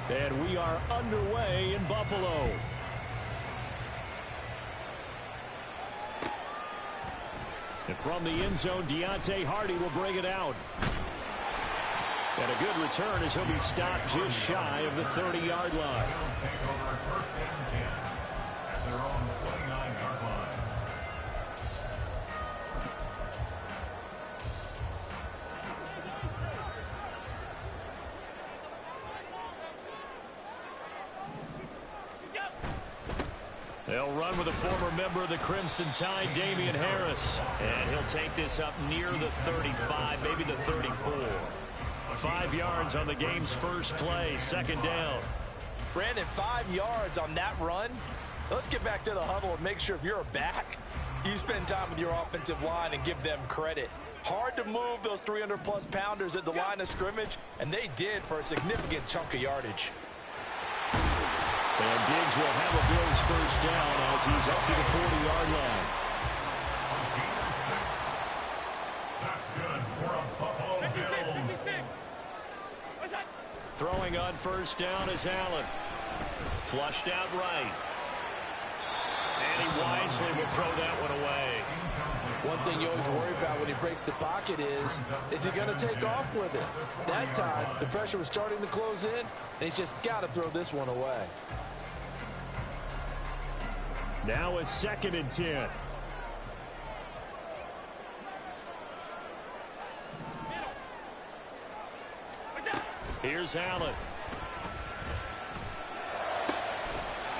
And we are underway in Buffalo. And from the end zone, Deontay Hardy will bring it out. And a good return as he'll be stopped just shy of the 30-yard line. They'll run with a former member of the Crimson Tide, Damian Harris. And he'll take this up near the 35, maybe the 34. 5 yards on the game's first play, second down. Brandon, 5 yards on that run. Let's get back to the huddle and make sure if you're a back, you spend time with your offensive line and give them credit. Hard to move those 300-plus pounders at the line of scrimmage, and they did for a significant chunk of yardage. And Diggs will have a Bills first down as he's up to the 40-yard line. That's good for a Buffalo Bills. Throwing on first down is Allen. Flushed out right. And he wisely will throw that one away. One thing you always worry about when he breaks the pocket is he going to take off with it? That time, the pressure was starting to close in, and he's just got to throw this one away. Now a 2nd and 10. Here's Allen.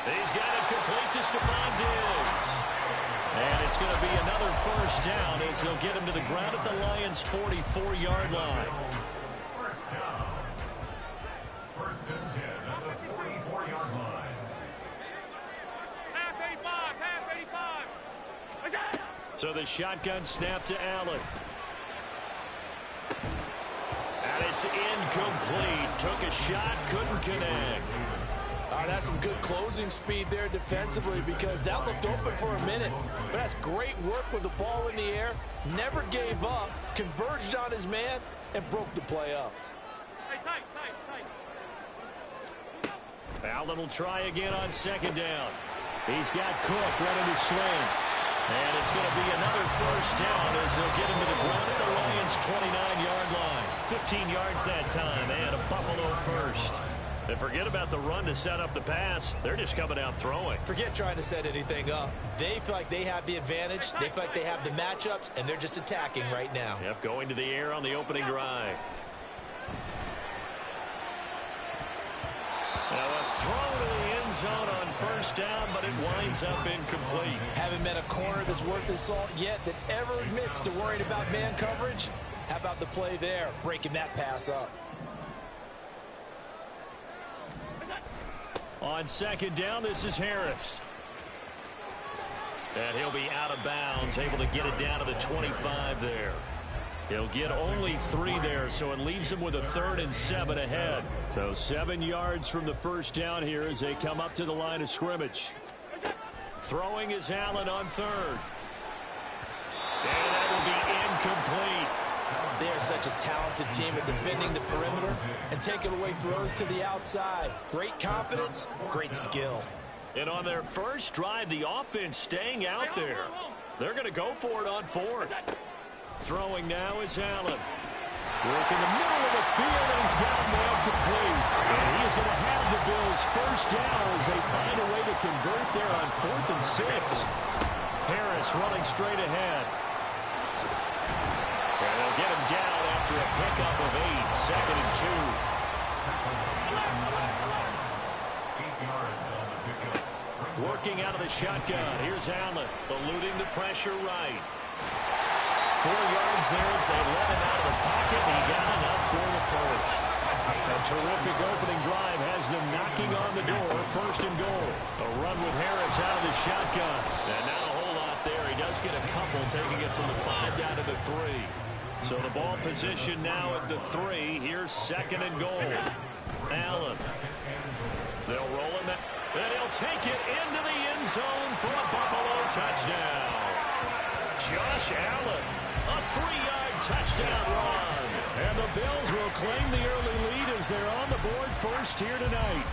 He's got it complete to Stephon Diggs. And it's going to be another first down as they'll get him to the ground at the Lions' 44-yard line. First down. First and 10 at the 44-yard line. Half 85. So the shotgun snap to Allen. And it's incomplete. Took a shot, couldn't connect. That's some good closing speed there defensively because that looked open for a minute. But that's great work with the ball in the air. Never gave up, converged on his man, and broke the play up. Tight. Allen will try again on second down. He's got Cook ready to swing. And it's going to be another first down as they'll get him to the ground at the Lions' 29-yard line. 15 yards that time and a Buffalo first. And forget about the run to set up the pass. They're just coming out throwing. Forget trying to set anything up. They feel like they have the advantage. They feel like they have the matchups, and they're just attacking right now. Yep, going to the air on the opening drive. Now a throw to the end zone on first down, but it winds up incomplete. Haven't met a corner that's worth his salt yet that ever admits to worrying about man coverage. How about the play there, breaking that pass up? On second down, this is Harris. And he'll be out of bounds, able to get it down to the 25 there. He'll get only 3 there, so it leaves him with a 3rd and 7 ahead. So 7 yards from the first down here as they come up to the line of scrimmage. Throwing is Allen on 3rd. And that will be incomplete. They are such a talented team at defending the perimeter and taking away throws to the outside. Great confidence, great skill. And on their first drive, the offense staying out there. They're going to go for it on 4th. Throwing now is Allen. Working the middle of the field, and he's got him well complete. And he is going to have the Bills first down as they find a way to convert there on 4th and 6. Harris running straight ahead. And they'll get him down after a pickup of 8, 2nd and 2. Working out of the shotgun. Here's Allen, eluding the pressure right. 4 yards there as they let him out of the pocket, and he got enough for the first. A terrific opening drive has them knocking on the door, 1st and goal. A run with Harris out of the shotgun. And not a whole lot there. He does get a couple, taking it from the 5 down to the 3. So the ball position now at the 3. Here's 2nd and goal. Allen. They'll roll him, and he'll take it into the end zone for a Buffalo touchdown. Josh Allen, a 3-yard touchdown run. And the Bills will claim the early lead as they're on the board first here tonight.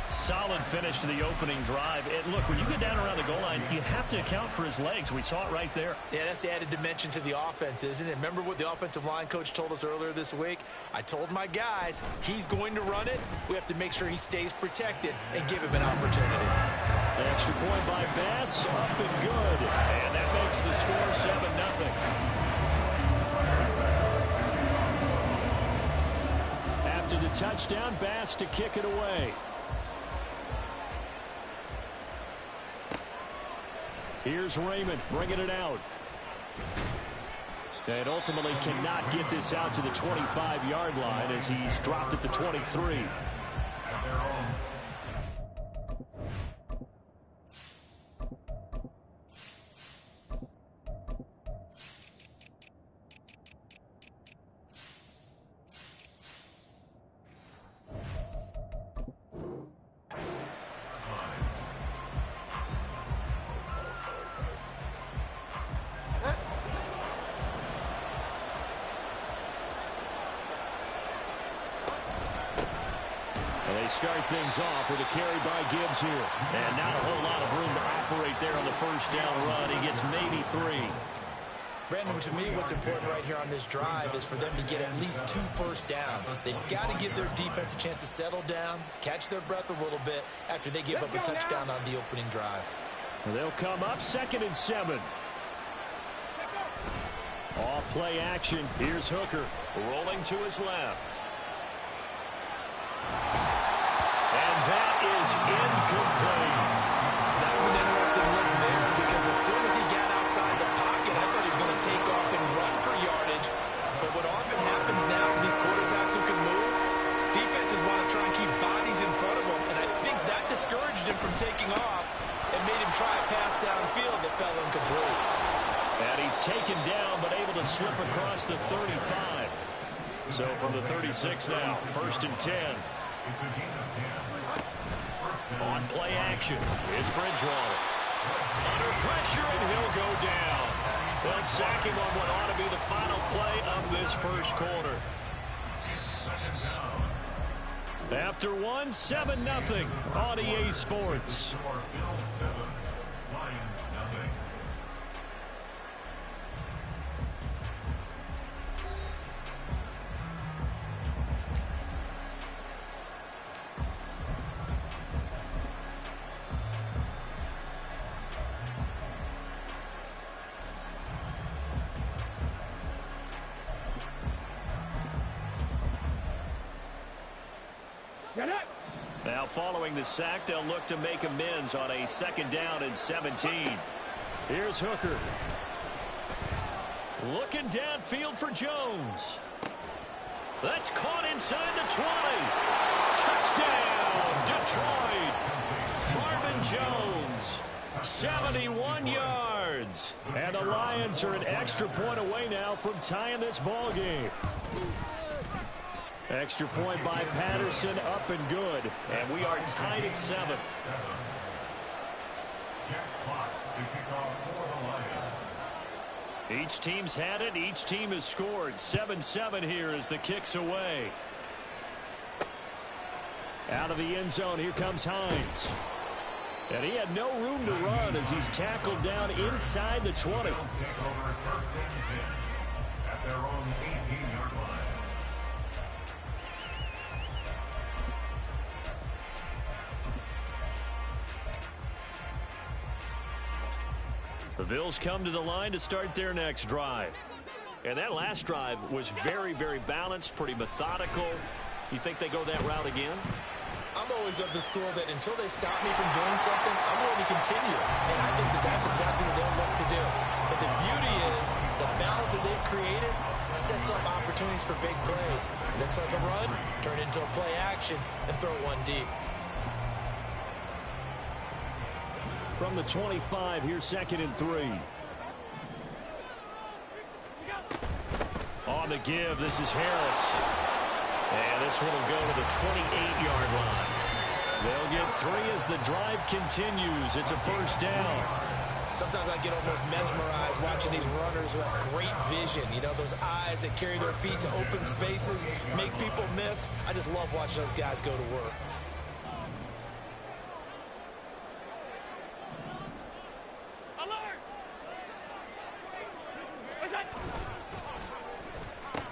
Solid finish to the opening drive. And look, when you get down around the goal line, you have to account for his legs. We saw it right there. Yeah, that's the added dimension to the offense, isn't it? Remember what the offensive line coach told us earlier this week? I told my guys, he's going to run it. We have to make sure he stays protected and give him an opportunity. Extra point by Bass, up and good. And that makes the score 7-0. After the touchdown, Bass to kick it away. Here's Raymond bringing it out. And ultimately cannot get this out to the 25-yard line as he's dropped at the 23. Start things off with a carry by Gibbs here. And not a whole lot of room to operate there on the first down run. He gets maybe 3. Brandon, to me, what's important right here on this drive is for them to get at least 2 first downs. They've got to give their defense a chance to settle down, catch their breath a little bit after they give up a touchdown on the opening drive. Well, they'll come up 2nd and 7. Off play action. Here's Hooker rolling to his left. That is incomplete. That was an interesting look there because as soon as he got outside the pocket, I thought he was going to take off and run for yardage. But what often happens now with these quarterbacks who can move, defenses want to try and keep bodies in front of them, and I think that discouraged him from taking off and made him try a pass downfield that fell incomplete. And he's taken down but able to slip across the 35. So from the 36 now, 1st and 10. On play action, it's Bridgewater. Under pressure, and he'll go down. They'll sack him on what ought to be the final play of this first quarter. After 7-0 on EA Sports. Now following the sack, they'll look to make amends on a 2nd down and 17. Here's Hooker. Looking downfield for Jones. That's caught inside the 20. Touchdown, Detroit. Marvin Jones, 71 yards. And the Lions are an extra point away now from tying this ball game. Extra point by Patterson, up and good. And we are tied at 7. Each team's had it. Each team has scored. 7-7 here as the kick's away. Out of the end zone, here comes Hines. And he had no room to run as he's tackled down inside the 20. At their own 18-yard line. The Bills come to the line to start their next drive. And that last drive was very, very balanced, pretty methodical. You think they go that route again? I'm always of the school that until they stop me from doing something, I'm going to continue. And I think that that's exactly what they'll look to do. But the beauty is the balance that they've created sets up opportunities for big plays. Looks like a run, turn into a play action, and throw one deep. From the 25, here's 2nd and 3. On the give, this is Harris. And this one will go to the 28-yard line. They'll get 3 as the drive continues. It's a first down. Sometimes I get almost mesmerized watching these runners who have great vision. You know, those eyes that carry their feet to open spaces, make people miss. I just love watching those guys go to work.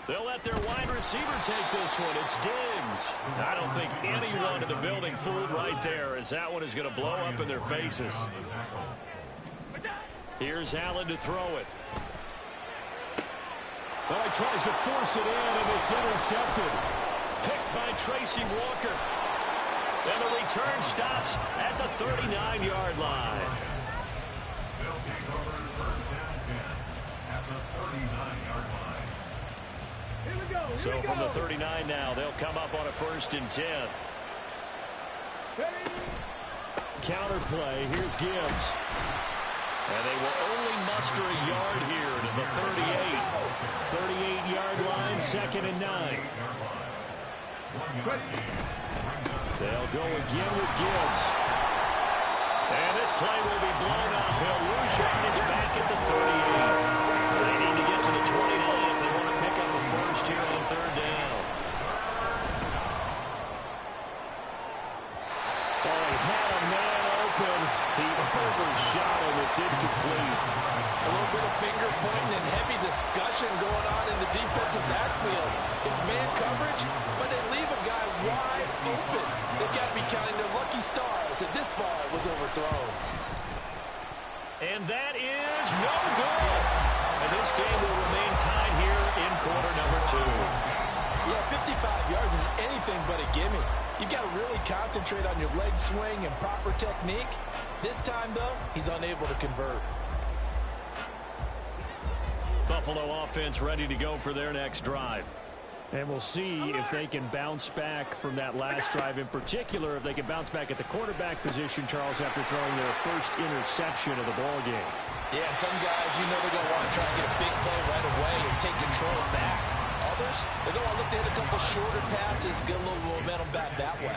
They'll let their wide receiver take this one. It's Diggs. I don't think anyone in the building fooled right there, as that one is going to blow up in their faces. Here's Allen to throw it. Well, he tries to force it in, and it's intercepted. Picked by Tracy Walker. And the return stops at the 39-yard line. They'll take over first down 10 at the 39-yard line. So from the 39 now, they'll come up on a 1st and 10. Counter play. Here's Gibbs. And they will only muster a yard here to the 38. 38-yard line, 2nd and 9. They'll go again with Gibbs. And this play will be blown up. He'll lose yardage back at the 38. They need to get to the 29 if they want to pick up a first here on 3rd down. Oh, he had a man open. He overshot him. It's incomplete. A little bit of finger pointing and heavy discussion going on in the defensive backfield. It's man coverage, but they leave a guy wide open. They've got to be counting their lucky stars that this ball was overthrown. And that is no good. And this game will remain tied here in quarter number 2. Yeah, 55 yards is anything but a gimme. You've got to really concentrate on your leg swing and proper technique. This time, though, he's unable to convert. Buffalo offense ready to go for their next drive. And we'll see if they can bounce back from that last drive, in particular, if they can bounce back at the quarterback position, Charles, after throwing their first interception of the ball game. Yeah, some guys, you know they're going to want to try and get a big play right away and take control back. Others, they're going to look to hit a couple shorter passes, get a little momentum back that way.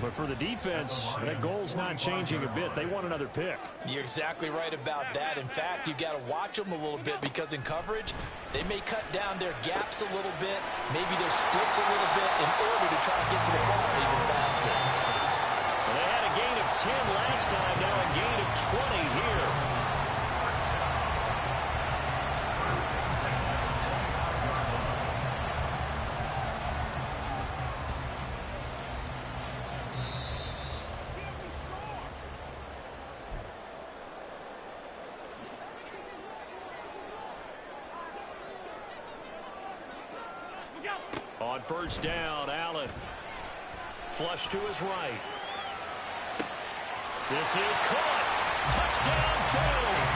But for the defense, that goal's not changing a bit. They want another pick. You're exactly right about that. In fact, you've got to watch them a little bit because in coverage, they may cut down their gaps a little bit, maybe their splits a little bit in order to try to get to the ball even faster. Well, they had a gain of 10 last time, now a gain of 20 here. On 1st down, Allen. Flush to his right. This is caught. Touchdown, Bills.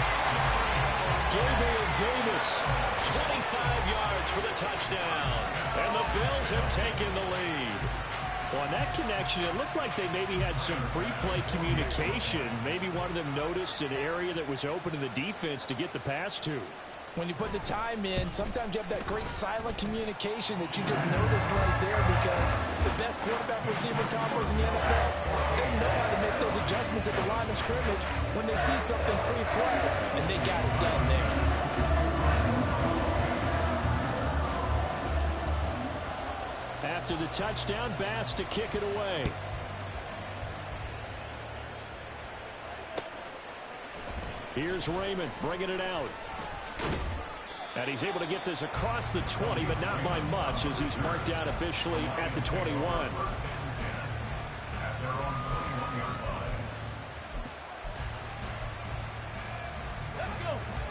Gabriel Davis, 25 yards for the touchdown. And the Bills have taken the lead. Well, on that connection, it looked like they maybe had some pre-play communication. Maybe one of them noticed an area that was open in the defense to get the pass to. When you put the time in, sometimes you have that great silent communication that you just noticed right there, because the best quarterback receiver combos in the NFL, they know how to make those adjustments at the line of scrimmage when they see something pre-play, and they got it done there. After the touchdown, Bass to kick it away. Here's Raymond bringing it out. And he's able to get this across the 20, but not by much, as he's marked down officially at the 21.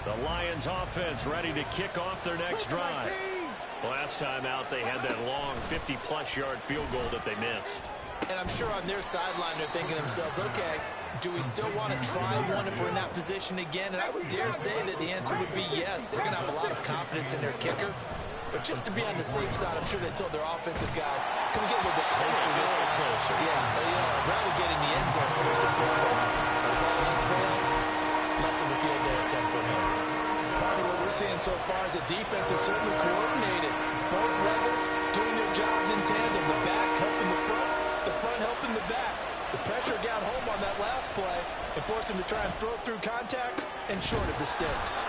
The Lions offense ready to kick off their next drive. Last time out, they had that long 50-plus yard field goal that they missed. And I'm sure on their sideline they're thinking to themselves, okay, do we still want to try one if we're in that position again? And I would dare say that the answer would be yes. They're going to have a lot of confidence in their kicker. But just to be on the safe side, I'm sure they told their offensive guys, come get a little bit closer this time. Closer. Yeah, I'd rather get in the end zone first and foremost. But if all else fails, less of a field goal attempt for him. Probably what we're seeing so far is the defense is certainly coordinated. Both levels doing their jobs in tandem. The back helping the front helping the back. The pressure got home on that last play and forced him to try and throw through contact and short of the sticks.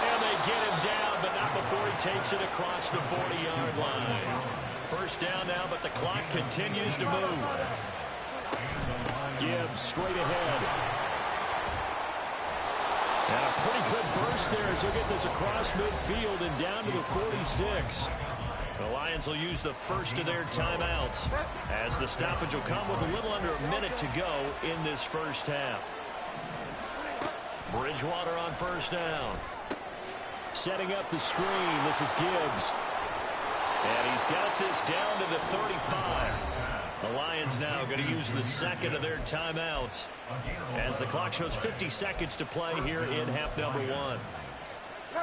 And they get him down, but not before he takes it across the 40-yard line. First down now, but the clock continues to move. Gibbs straight ahead. And a pretty good burst there as he'll get this across midfield and down to the 46. The Lions will use the first of their timeouts as the stoppage will come with a little under a minute to go in this first half. Bridgewater on first down. Setting up the screen. This is Gibbs. And he's got this down to the 35. The Lions now going to use the second of their timeouts as the clock shows 50 seconds to play here in half number one.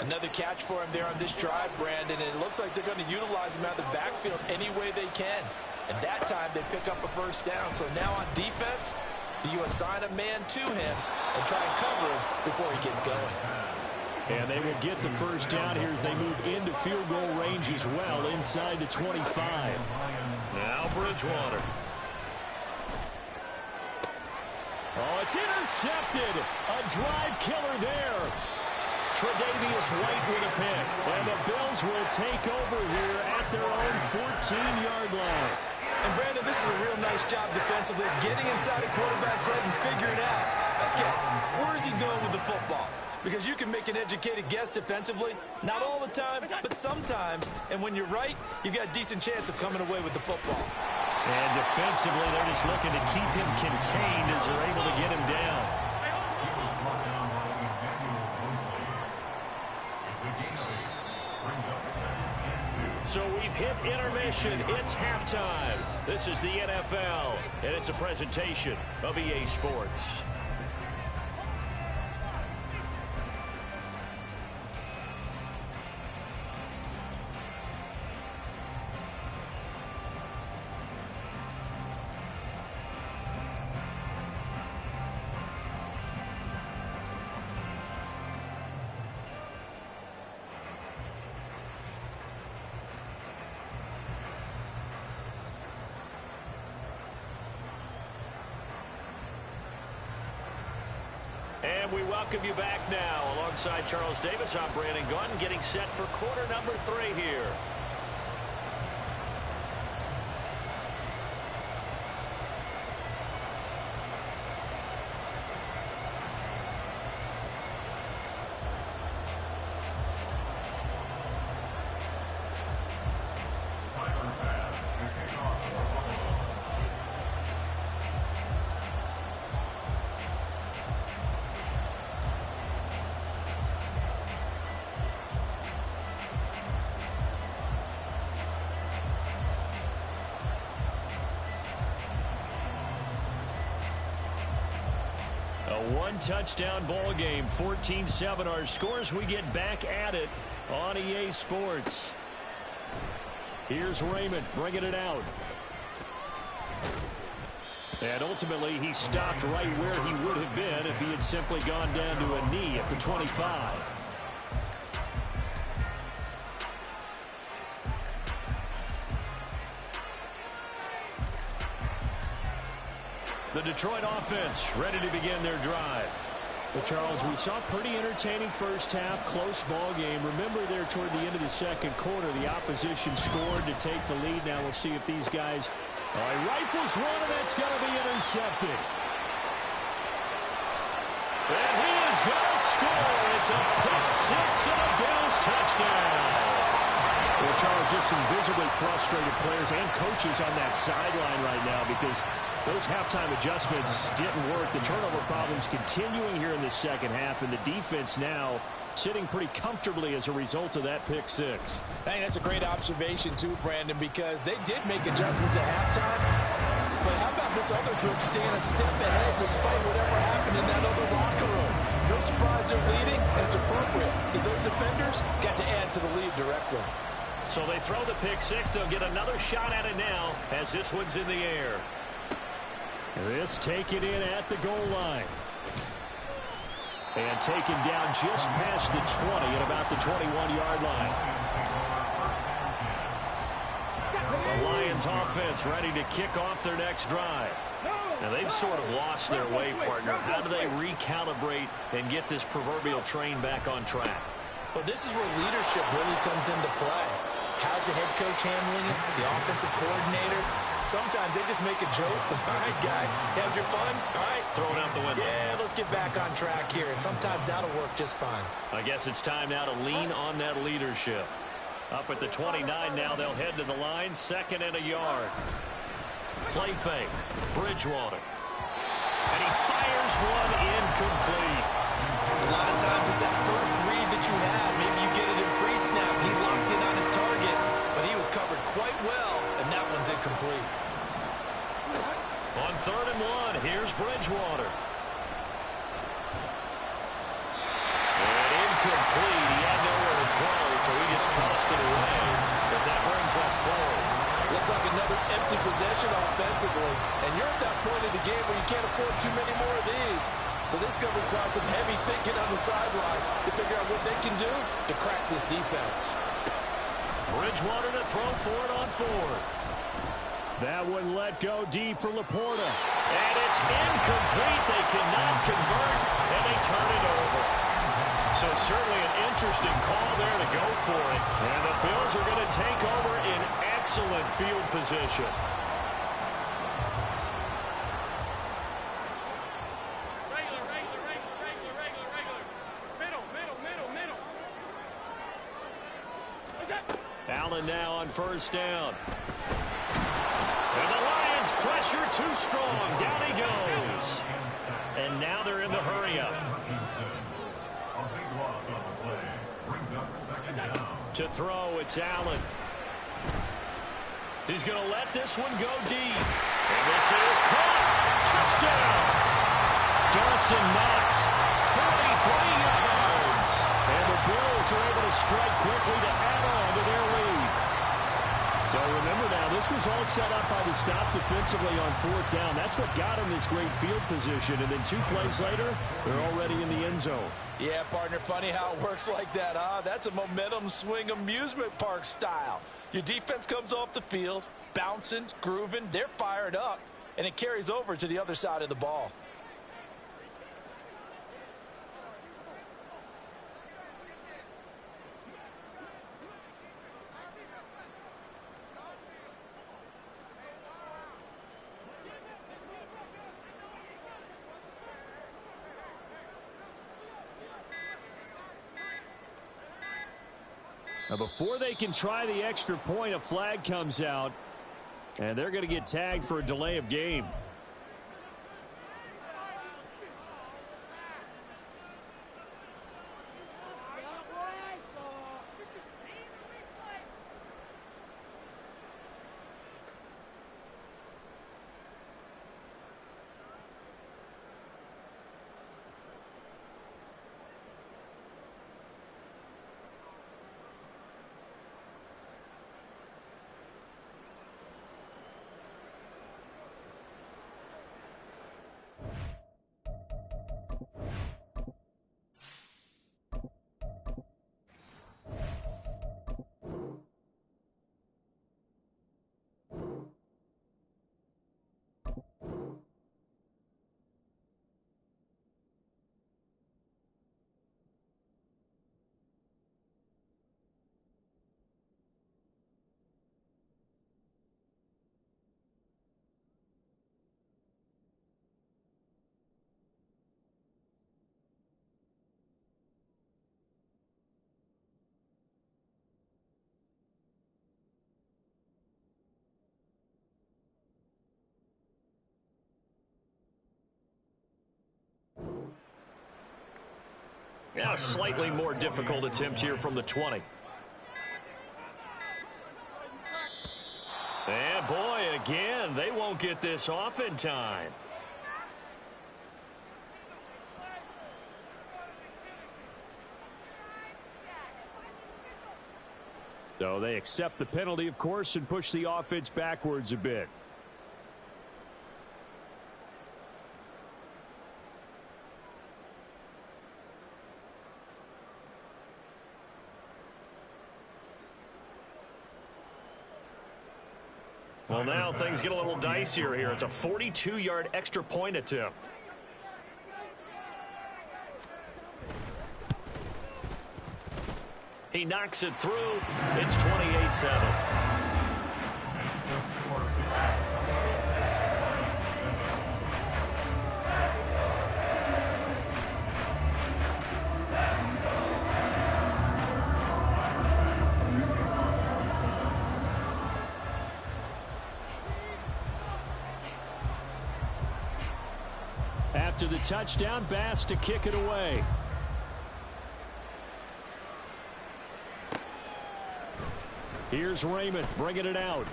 Another catch for him there on this drive, Brandon, and it looks like they're going to utilize him out of the backfield any way they can. And that time they pick up a first down. So now on defense, do you assign a man to him and try and cover him before he gets going? And they will get the first down here as they move into field goal range as well inside the 25. Now Bridgewater. Oh, it's intercepted. A drive killer there. Tre'Davious White with a pick. And the Bills will take over here at their own 14-yard line. And, Brandon, this is a real nice job defensively of getting inside a quarterback's head and figuring out, okay, where's he going with the football? Because you can make an educated guess defensively. Not all the time, but sometimes. And when you're right, you've got a decent chance of coming away with the football. And defensively, they're just looking to keep him contained as they're able to get him down. So we've hit intermission. It's halftime. This is the NFL, and it's a presentation of EA Sports. And we welcome you back now. Alongside Charles Davis, I'm Brandon Gunn, getting set for quarter number 3 here. A one-touchdown ball game, 14-7 our scores. We get back at it on EA Sports. Here's Raymond bringing it out. And ultimately, he stopped right where he would have been if he had simply gone down to a knee at the 25. The Detroit offense ready to begin their drive. Well, Charles, we saw a pretty entertaining first half, close ball game. Remember there toward the end of the second quarter, the opposition scored to take the lead. Now we'll see if these guys... Oh, he rifles one, and that's going to be intercepted. And he is going to score. It's a pick six and a Bills touchdown. Well, Charles, just some visibly frustrated players and coaches on that sideline right now because those halftime adjustments didn't work. The turnover problems continuing here in the second half, and the defense now sitting pretty comfortably as a result of that pick six. I think that's a great observation, too, Brandon, because they did make adjustments at halftime. But how about this other group staying a step ahead despite whatever happened in that other locker room? No surprise they're leading, and it's appropriate. Those defenders got to add to the lead directly. So they throw the pick six. They'll get another shot at it now as this one's in the air. This taken in at the goal line. And taken down just past the 20 at about the 21-yard line. The Lions offense ready to kick off their next drive. Now, they've sort of lost their way, partner. How do they recalibrate and get this proverbial train back on track? Well, this is where leadership really comes into play. How's the head coach handling it? The offensive coordinator? Sometimes they just make a joke. All right, guys, had your fun? All right. Throw it out the window. Yeah, let's get back on track here. And sometimes that'll work just fine. I guess it's time now to lean on that leadership. Up at the 29 now, they'll head to the line. 2nd and a yard. Play fake. Bridgewater. And he fires one incomplete. A lot of times it's that first read that you have. Maybe you get it in pre-snap. He locked in on his target, but he was covered quite well, and that one's incomplete. On 3rd and 1, here's Bridgewater. And incomplete. He had nowhere to throw, so he just tossed it away. But that brings up 4th. Looks like another empty possession offensively. And you're at that point in the game where you can't afford too many more of these. So this is going to require some heavy thinking on the sideline to figure out what they can do to crack this defense. Bridgewater to throw for it on 4th. That one let go deep for Laporta. And it's incomplete. They cannot convert, and they turn it over. So certainly an interesting call there to go for it. And the Bills are going to take over in excellent field position. Allen now on 1st down. And the Lions pressure too strong. Down he goes. And now they're in the hurry-up. To throw, it's Allen. He's going to let this one go deep. And this is caught. Touchdown. Dawson Knox, 43 yards. And the Bills are able to strike quickly to add on to their lead. So remember now, this was all set up by the stop defensively on 4th down. That's what got them this great field position. And then 2 plays later, they're already in the end zone. Yeah, partner, funny how it works like that, huh? That's a momentum swing amusement park style. Your defense comes off the field, bouncing, grooving, they're fired up, and it carries over to the other side of the ball. Now before they can try the extra point, a flag comes out, and they're going to get tagged for a delay of game. Now a slightly more difficult attempt here from the 20. And boy, again, they won't get this off in time. So they accept the penalty, of course, and push the offense backwards a bit. Well, now things get a little dicier here. It's a 42-yard extra point attempt. He knocks it through. It's 28-7. After the touchdown, Bass to kick it away. Here's Raymond bringing it out.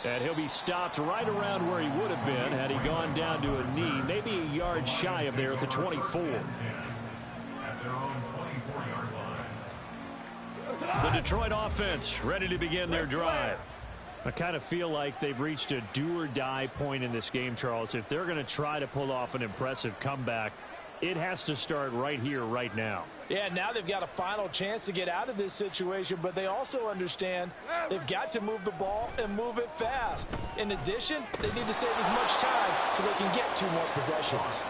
And he'll be stopped right around where he would have been had he gone down to a knee, maybe a yard shy of there at the 24. At their own 24-yard line. The Detroit offense ready to begin their drive. I kind of feel like they've reached a do-or-die point in this game, Charles. If they're going to try to pull off an impressive comeback, it has to start right here, right now. Yeah, now they've got a final chance to get out of this situation, but they also understand they've got to move the ball and move it fast. In addition, they need to save as much time so they can get 2 more possessions.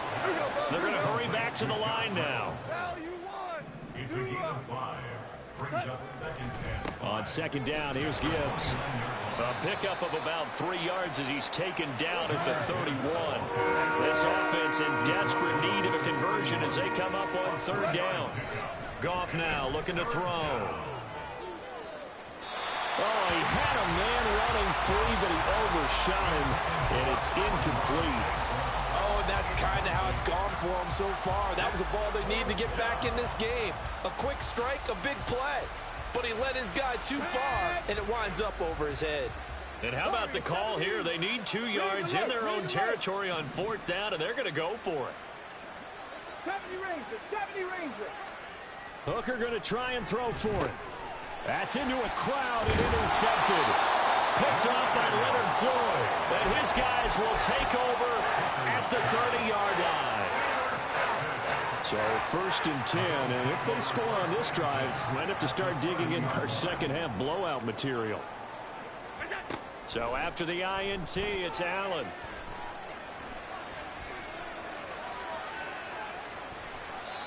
They're going to hurry back to the line now. It's a gain of 5. Brings up second down. On second down, here's Gibbs. A pickup of about 3 yards as he's taken down at the 31. This offense in desperate need of a conversion as they come up on 3rd down. Goff now looking to throw. Oh, he had a man running free, but he overshot him, and it's incomplete. Oh, and that's kind of how it's gone for him so far. That was a ball they need to get back in this game. A quick strike, a big play. But he led his guy too far, and it winds up over his head. And how about the call here? They need 2 yards in their own territory on 4th down, and they're going to go for it. 70 Rangers. Hooker going to try and throw for it. That's into a crowd and intercepted. Picked up by Leonard Floyd. And his guys will take over at the 30-yard line. So 1st and 10, and if they score on this drive, might have to start digging in our second-half blowout material. So after the INT, it's Allen.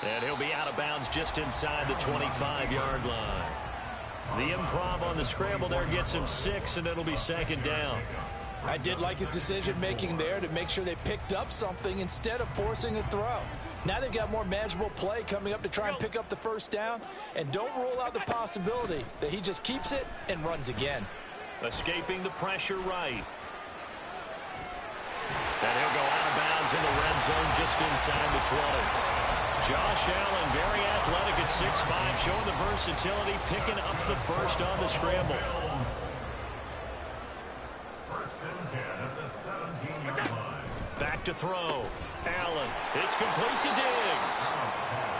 And he'll be out of bounds just inside the 25-yard line. The improv on the scramble there gets him 6, and it'll be 2nd down. I did like his decision-making there to make sure they picked up something instead of forcing a throw. Now they've got more manageable play coming up to try and pick up the 1st down, and don't rule out the possibility that he just keeps it and runs again. Escaping the pressure right. And he'll go out of bounds in the red zone just inside the 20. Josh Allen, very athletic at 6'5", showing the versatility, picking up the 1st on the scramble. 1st and 10 at the 17-yard line. Back to throw. Allen, it's complete to Diggs.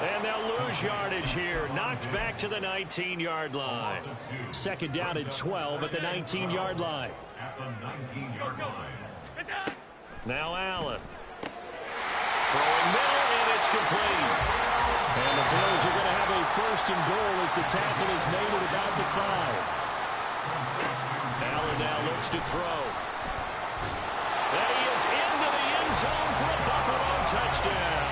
And they'll lose yardage here. Knocked back to the 19-yard line. 2nd down and 12 at the 19-yard line. At the 19-yard line. Now Allen. Throwing middle, and it's complete. And the Bills are going to have a 1st and goal as the tackle is made at about the 5. Allen now looks to throw. And he is into the end zone for a Buffalo touchdown.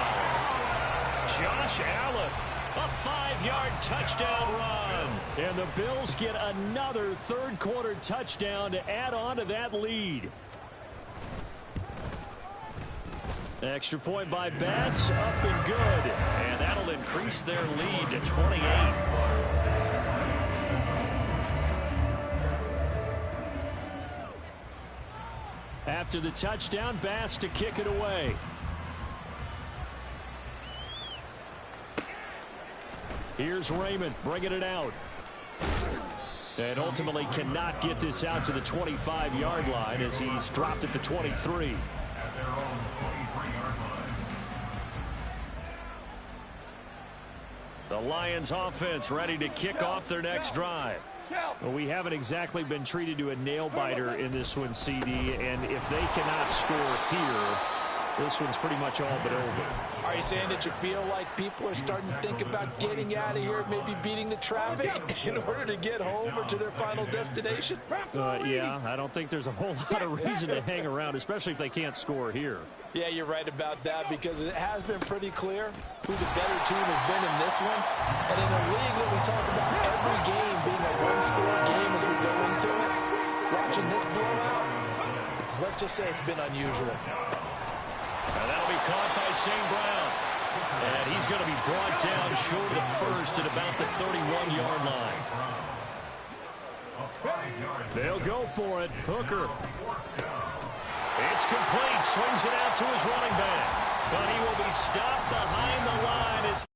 Josh Allen, a 5-yard touchdown run. And the Bills get another 3rd-quarter touchdown to add on to that lead. Extra point by Bass, up and good. And that'll increase their lead to 28. After the touchdown, Bass to kick it away. Here's Raymond bringing it out. And ultimately cannot get this out to the 25-yard line as he's dropped at the 23. At their own 23-yard line. The Lions offense ready to kick off their next drive. Well, we haven't exactly been treated to a nail-biter in this one, CD, and if they cannot score here, this one's pretty much all but over. Are you saying that you feel like people are starting to think about getting out of here, maybe beating the traffic in order to get home or to their final destination? Yeah, I don't think there's a whole lot of reason to hang around, especially if they can't score here. Yeah, you're right about that, because it has been pretty clear who the better team has been in this one. And in a league that we talk about every game being a one-score game as we go into it, watching this blowout, let's just say it's been unusual. And that'll be caught by St. Brown. And he's going to be brought down short of the first at about the 31-yard line. They'll go for it. Hooker. It's complete. Swings it out to his running back. But he will be stopped behind the line as